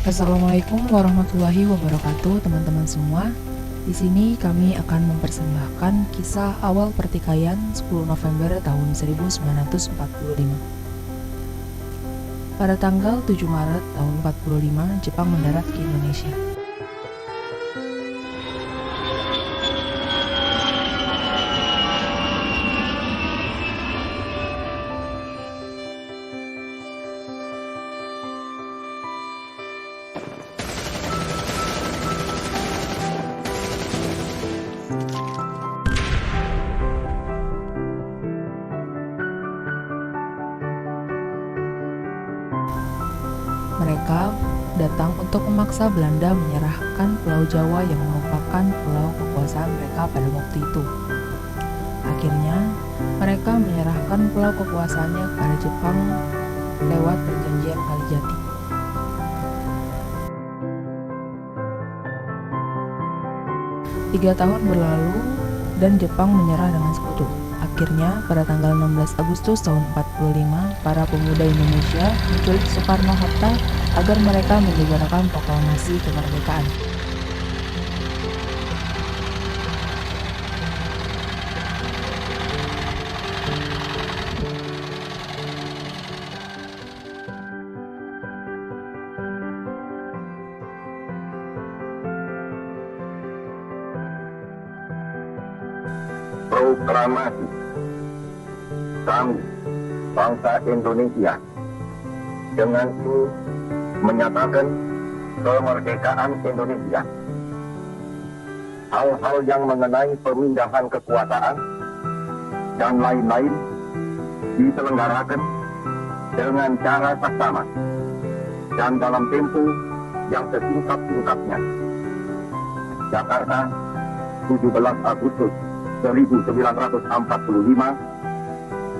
Assalamualaikum warahmatullahi wabarakatuh, teman-teman semua. Di sini kami akan mempersembahkan kisah awal pertikaian 10 November tahun 1945. Pada tanggal 7 Maret tahun 45, Jepang mendarat ke Indonesia. Mereka datang untuk memaksa Belanda menyerahkan Pulau Jawa yang merupakan pulau kekuasaan mereka pada waktu itu. Akhirnya, mereka menyerahkan pulau kekuasaannya kepada Jepang lewat perjanjian Kalijati. Tiga tahun berlalu dan Jepang menyerah dengan sekutu. Akhirnya, pada tanggal 16 Agustus tahun 45, para pemuda Indonesia menculik Soekarno-Hatta agar mereka menyebarkan proklamasi kemerdekaan. Proklamasi kami, bangsa Indonesia, dengan ini menyatakan kemerdekaan Indonesia. Hal-hal yang mengenai pemindahan kekuasaan dan lain-lain diselenggarakan dengan cara saksama dan dalam tempo yang sesingkat-singkatnya. Jakarta, 17 Agustus 1945,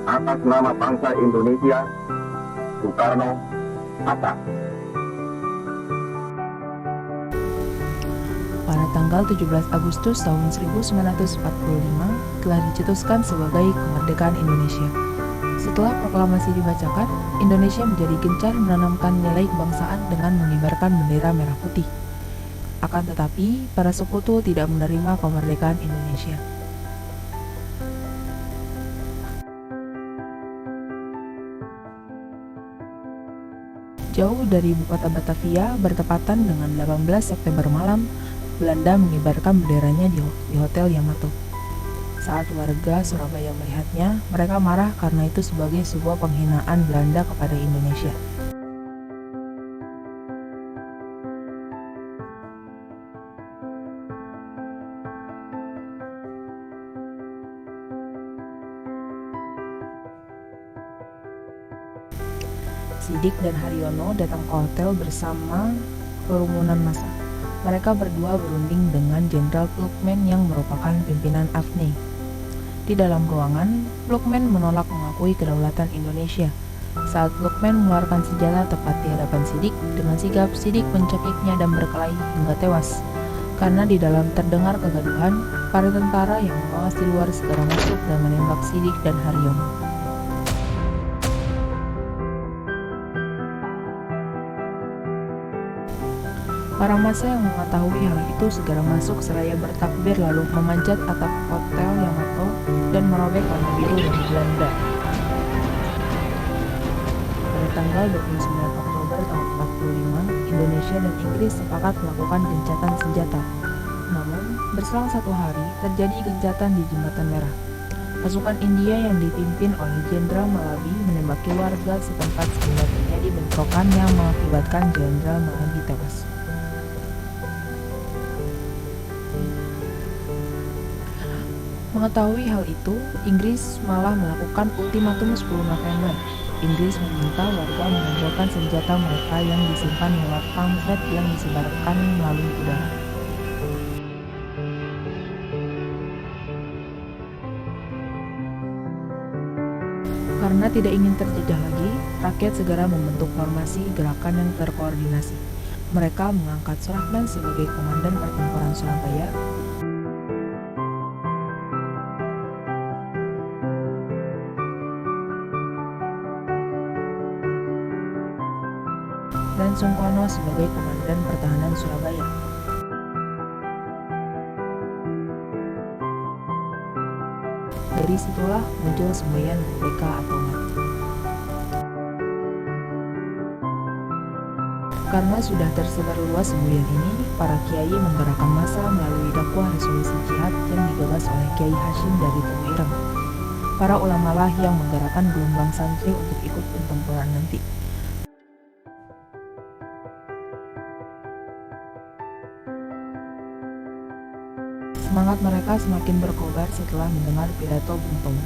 atas nama bangsa Indonesia, Soekarno-Hatta. Pada tanggal 17 Agustus tahun 1945 telah dicetuskan sebagai kemerdekaan Indonesia. Setelah proklamasi dibacakan, Indonesia menjadi gencar menanamkan nilai kebangsaan dengan mengibarkan bendera merah putih. Akan tetapi, para sekutu tidak menerima kemerdekaan Indonesia. Jauh dari ibu kota Batavia, bertepatan dengan 18 September malam, Belanda mengibarkan benderanya di Hotel Yamato. Saat warga Surabaya melihatnya, mereka marah karena itu sebagai sebuah penghinaan Belanda kepada Indonesia. Sidik dan Haryono datang ke hotel bersama kerumunan massa. Mereka berdua berunding dengan Jenderal Plukman yang merupakan pimpinan AFNI. Di dalam ruangan, Plukman menolak mengakui kedaulatan Indonesia. Saat Plukman mengeluarkan senjata tepat di hadapan Sidik, dengan sigap Sidik mencekiknya dan berkelahi hingga tewas. Karena di dalam terdengar kegaduhan, para tentara yang mengawas di luar segera masuk dan menembak Sidik dan Haryono. Para massa yang mengetahui hal itu segera masuk seraya bertakbir lalu memanjat atap Hotel Yamato dan merobek warna biru dari Belanda. Pada tanggal 29 Oktober tahun 45, Indonesia dan Inggris sepakat melakukan gencatan senjata. Namun, berselang satu hari, terjadi gencatan di Jembatan Merah. Pasukan India yang dipimpin oleh Jenderal Malabi menembaki warga setempat sehingga terjadi bentrokan yang mengakibatkan Jenderal Malabi tewas. Mengetahui hal itu, Inggris malah melakukan ultimatum 10 November. Inggris meminta warga mengumpulkan senjata mereka yang disimpan lewat pamflet yang disebarkan melalui udara. Karena tidak ingin terjajah lagi, rakyat segera membentuk formasi gerakan yang terkoordinasi. Mereka mengangkat Surahman sebagai komandan pertempuran Surabaya. dan Sungkono sebagai Komandan Pertahanan Surabaya. Dari situlah muncul semboyan merdeka atau mati. Karena sudah tersebar luas semboyan ini, para kiai menggerakkan massa melalui dakwah resolusi jihad yang digagas oleh Kiai Hashim dari Tebu Ireng. Para ulama lah yang menggerakkan gelombang santri untuk ikut pertempuran nanti. Semangat mereka semakin berkobar setelah mendengar pidato Bung Tomo.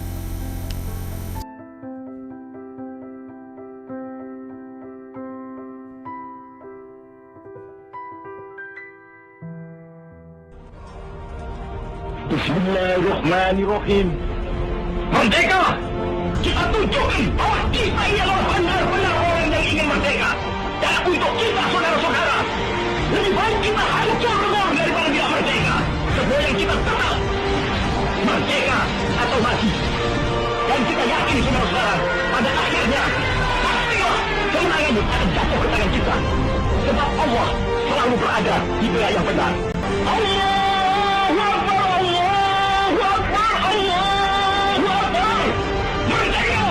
Bismillahirrahmanirrahim. Merdeka! Kita tunjukkan bahwa kita ini adalah benar-benar orang yang ingin merdeka. Dan untuk kita, saudara-saudara, lebih baik kita hancur lebur daripada tidak merdeka. Semua yang kita tetap merdeka atau mati. Dan kita yakin, saudara-saudara, pada akhirnya pastilah kemenangan akan jatuh ke tangan kita. Sebab Allah selalu berada di pihak yang benar. Allahu Akbar, Allahu Akbar, Allahu Akbar. Merdeka!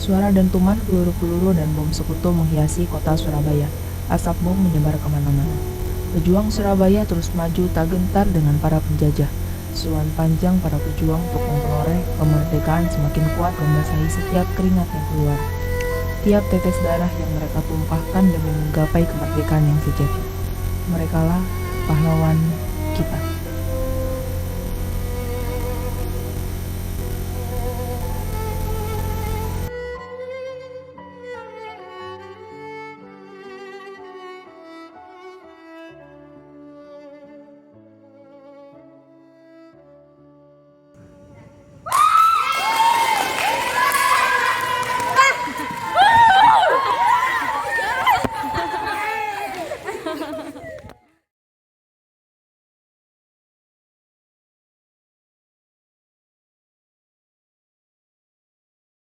Suara dentuman peluru-peluru dan bom sekutu menghiasi kota Surabaya. Asap bom menyebar kemana-mana. Pejuang Surabaya terus maju tak gentar dengan para penjajah. Seruan panjang para pejuang untuk memperoleh kemerdekaan semakin kuat membasahi setiap keringat yang keluar. Tiap tetes darah yang mereka tumpahkan demi menggapai kemerdekaan yang sejati. Merekalah pahlawan kita.